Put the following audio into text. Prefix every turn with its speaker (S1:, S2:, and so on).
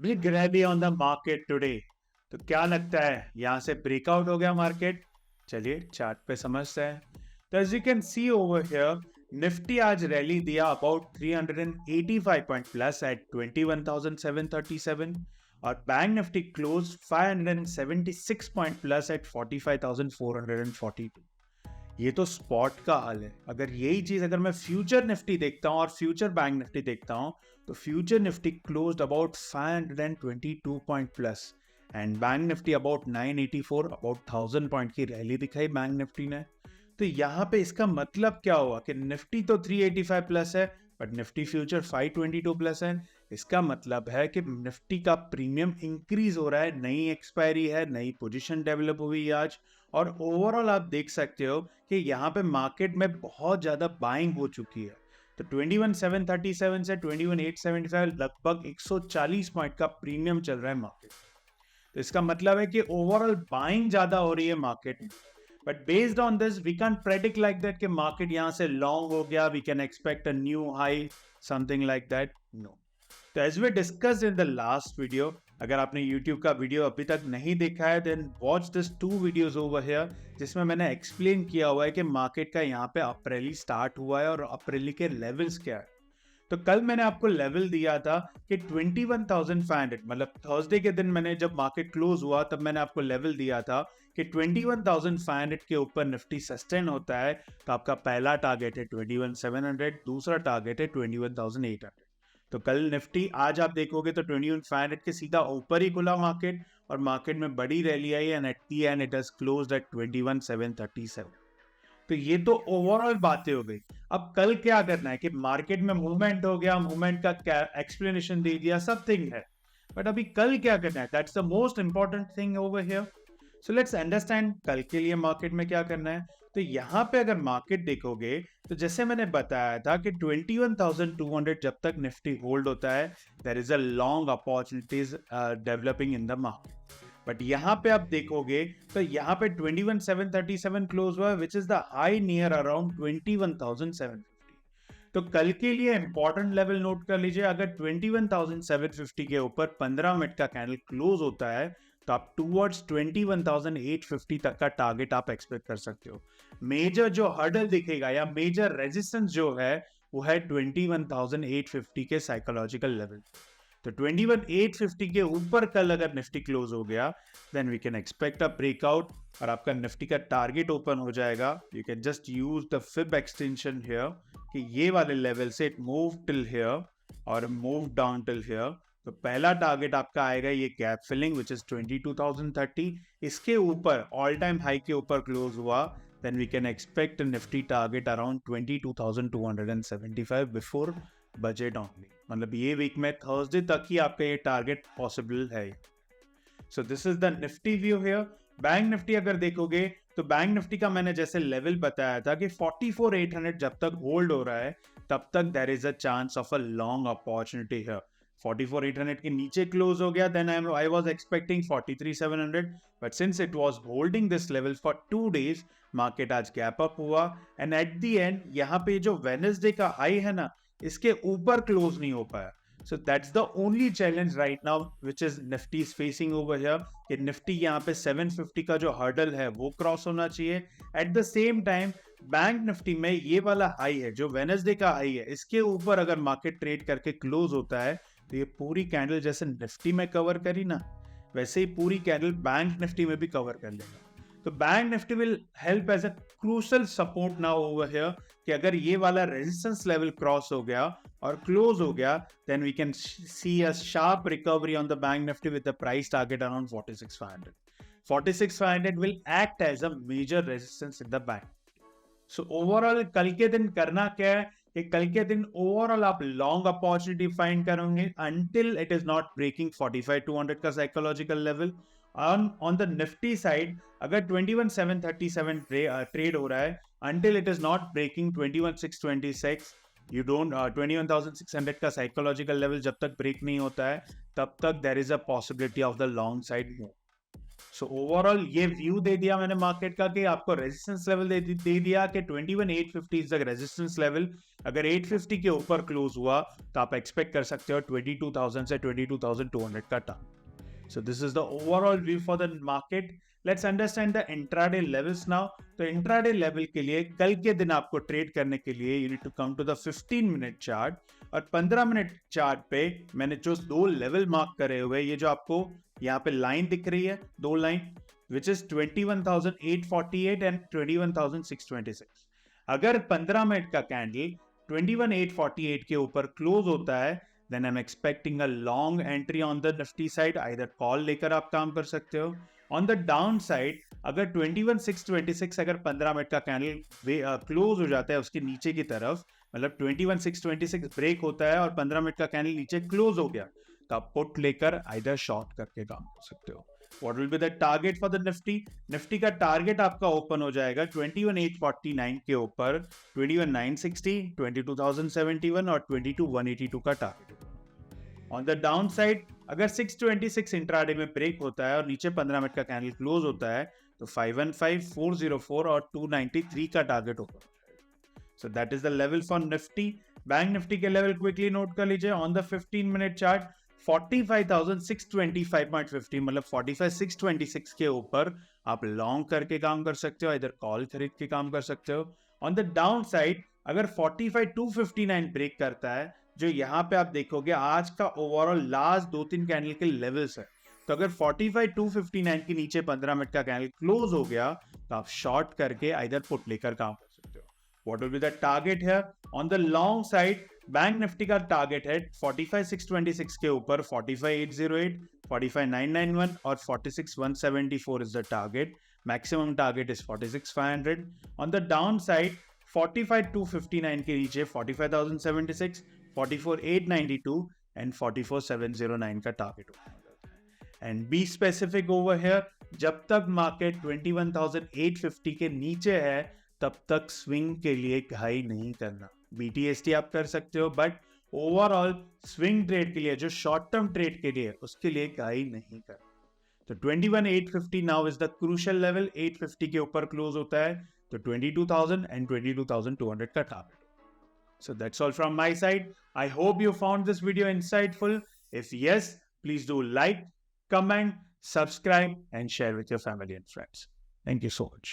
S1: Big rally on the market today. तो क्या लगता है यहाँ से ब्रेकआउट हो गया मार्केट? चलिए चार्ट पे समझते हैं। तो as you can see over here, Nifty आज रैली दिया अबाउट 385 पॉइंट प्लस एट 21,737 और bank Nifty close 576 point plus at 45,442। ये तो स्पॉट का हाल है। अगर यही चीज अगर मैं फ्यूचर निफ्टी देखता हूँ और फ्यूचर बैंक निफ्टी देखता हूँ, तो future Nifty closed about 522 point plus and bank Nifty about 984, about 1000 point की रैली दिखाई बैंक निफ्टी ने। तो यहाँ पे इसका मतलब क्या हुआ कि निफ्टी तो 385 प्लस है बट निफ्टी फ्यूचर 522 प्लस है। इसका मतलब है कि निफ्टी का प्रीमियम इंक्रीज हो रहा है, नई एक्सपायरी है, नई पोजीशन डेवलप हुई आज। और ओवरऑल आप देख सकते हो कि यहाँ पे मार्केट में बहुत ज्यादा बाइंग हो चुकी है। तो 21,737 से 21,875 लगभग 140 पॉइंट का प्रीमियम चल रहा है मार्केट। तो इसका मतलब है कि ओवरऑल बाइंग ज्यादा हो रही है मार्केट में। But based on this we can predict like that कि मार्केट यहां से लॉन्ग हो गया, we can expect a new high, something like that, no. तो as we discussed in the last video, अगर आपने YouTube का वीडियो अभी तक नहीं देखा है then watch this two videos over here, जिसमें मैंने एक्सप्लेन किया हुआ है कि मार्केट का यहाँ पे अप्रैली स्टार्ट हुआ है और अप्रैली के लेवल्स क्या है। तो कल मैंने आपको लेवल दिया था कि 21,500, मतलब थर्सडे के दिन मैंने जब मार्केट क्लोज हुआ तब मैंने आपको लेवल दिया था कि 21,500 के ऊपर निफ्टी सस्टेन होता है। तो आपका पहला टारगेट है 21,700, दूसरा टारगेट है 21,800। तो कल निफ्टी, आज आप देखोगे तो 21,500 के सीधा ऊपर ही खुला मार्केट और मार्केट में बड़ी rally I and at the and it has closed eight 21,737। तो ये तो ओवरऑल बातें हो गई। अब कल क्या करना है कि मार्केट में मूवमेंट हो गया, मूवमेंट का क्या एक्सप्लेनेशन दे दिया, सब थिंग है। बट अभी कल क्या करना है, that's the most important thing over here. So let's understand कल के लिए मार्केट में क्या करना है। तो यहाँ पे अगर मार्केट देखोगे तो जैसे मैंने बताया था कि 21,200 जब तक निफ्टी होल्ड होता है, there is a long opportunities developing in the market. But यहाँ पे आप देखोगे तो यहाँ पे 21,737 क्लोज हुआ, which is the high near around 21,750। तो कल के लिए इंपॉर्टेंट लेवल नोट कर लीजिए। अगर 21,750 के ऊपर 15 मिनट का कैंडल क्लोज होता है तो आप टूवर्ड्स 21,850 तक का टारगेट आप एक्सपेक्ट कर सकते हो। मेजर जो हर्डल दिखेगा या मेजर रेजिस्टेंस जो है वो है 21,850 के साइकोलॉजिकल लेवल। तो 21,850 के ऊपर कल अगर निफ्टी क्लोज हो गया then we can expect a breakout और आपका निफ्टी का टारगेट ओपन हो जाएगा। You can just use the Fib extension here कि ये वाले लेवल से इट मूव टिल हियर और मूव डाउन टिल हियर। तो पहला टारगेट आपका आएगा ये गैप फिलिंग विच इज 22,030। इसके ऊपर ऑल टाइम हाई के ऊपर क्लोज हुआ then we can expect a nifty target around 22,275 before budget only। मतलब ये वीक में थर्सडे तक ही आपका ये टारगेट पॉसिबल है। So this is the Nifty view here. Bank Nifty अगर देखोगे तो बैंक निफ्टी का मैंने जैसे लेवल बताया था कि 44,800 जब तक होल्ड हो रहा है तब तक there is a chance of a long opportunity here. 44,800 के नीचे क्लोज हो गया then I was expecting 43,700, but since it was holding this level for 2 days, market आज गैप अप हुआ एंड एट द एंड यहाँ पे जो वेडनेसडे का हाई है ना, इसके ऊपर क्लोज नहीं हो पाया। So that's the only challenge right now which is Nifty is facing over here कि Nifty यहाँ पे 750 का जो hurdle है वो क्रॉस होना चाहिए। At the same time bank Nifty में ये वाला हाई है जो वेनसडे का हाई है, इसके ऊपर अगर मार्केट ट्रेड करके क्लोज होता है तो ये पूरी कैंडल जैसे निफ्टी में कवर करी ना, वैसे ही पूरी कैंडल बैंक निफ्टी में भी कवर कर लेगा। तो bank Nifty will help as a crucial support now over here कि अगर ये वाला रेजिस्टेंस लेवल क्रॉस हो गया और क्लोज हो गया then we can see a sharp recovery on the bank nifty with the price target around 46,500। 46,500 will act as a major resistance in the bank। So overall कल के दिन करना क्या है कि कल के दिन ओवरऑल आप लॉन्ग अपॉर्चुनिटी फाइंड करोगे until it is not breaking 45,200 का psychological level. On the Nifty side अगर 21,737 ट्रेड हो रहा है until it is not breaking 21,626, you don't 21,600 का साइकोलॉजिकल लेवल जब तक ब्रेक नहीं होता है तब तक there is a possibility of the long side move. So overall ये व्यू दे दिया मैंने मार्केट का कि आपको रेजिस्टेंस लेवल दे दिया कि 21,850 इज द रेजिस्टेंस लेवल। अगर 850 के ऊपर क्लोज हुआ तो आप एक्सपेक्ट कर सकते हो 22,000 से 22,200 का target. So this is the overall view for the market. Let's understand the intraday levels now. तो इंट्राडे लेवल के लिए कल के दिन आपको ट्रेड करने के लिए you need to come to the 15 minute chart, और 15 मिनट चार्ट पे मैंने जो दो लेवल मार्क करे हुए, ये जो आपको यहाँ पे लाइन दिख रही है, दो लाइन, विच इज 21,848 एंड 21,626। अगर 15 मिनट का कैंडल 21,848 के ऊपर क्लोज होता है, then I'm expecting a long entry on the Nifty side. either call लेकर आप काम कर सकते हो। On the down side, अगर 21,626 अगर 15 मिनट का कैंडल क्लोज हो जाता है उसके नीचे की तरफ, मतलब 21,626 ब्रेक होता है और 15 मिनट का कैंडल नीचे क्लोज हो गया, तो आप पुट लेकर आइदर शॉर्ट करके काम कर सकते हो। What will be the target for the Nifty? Nifty का टारगेट आपका ओपन हो जाएगा 21,849 के ऊपर, 21,960, 22,071 और 22,182 का target. On the down side, अगर 626 इंट्राडे में ब्रेक होता है और नीचे 15 मिनट का कैंडल क्लोज होता है, तो 515, 404 और 293 का टारगेट होगा। So that is the level for Nifty. Bank Nifty के लेवल क्विकली नोट कर लीजिए। ऑन द 15 मिनट चार्ट 45,625.50, मतलब 45,626 के ऊपर आप लॉन्ग करके काम कर सकते हो, इधर कॉल खरीद के काम कर सकते हो। ऑन द डाउन साइड, अगर 45,259 ब्रेक करता है, जो यहाँ पे आप देखोगे आज का ओवरऑल लास्ट 2-3 कैंडल के लेवल्स है, तो अगर 45,259 के नीचे 15 मिनट का कैंडल क्लोज हो गया, तो आप शॉर्ट करके इधर पुट लेकर काम कर सकते हो। What will be the target here? On the long side, bank Nifty का टारगेट है 45,626 के ऊपर 45,808, 45,991 और 46,174 is the target. Maximum target is 46,500. On the downside, 45,259 के नीचे 45,076, 44,892 and 44,709 का टारगेट होगा। And be specific over here, जब तक मार्केट 21,850 के नीचे है तब तक स्विंग के लिए हाई नहीं करना। BTST आप कर सकते हो, बट ओवरऑल स्विंग ट्रेड के लिए, जो शॉर्ट टर्म ट्रेड के लिए, उसके लिए हाई नहीं करना। तो 21,850 now is the crucial level. 850 के ऊपर क्लोज होता है तो 22,000 एंड 22,200 का target. So that's all from my side. I hope you found this video insightful. If yes, please do like, comment, subscribe and share with your family and friends. Thank you so much.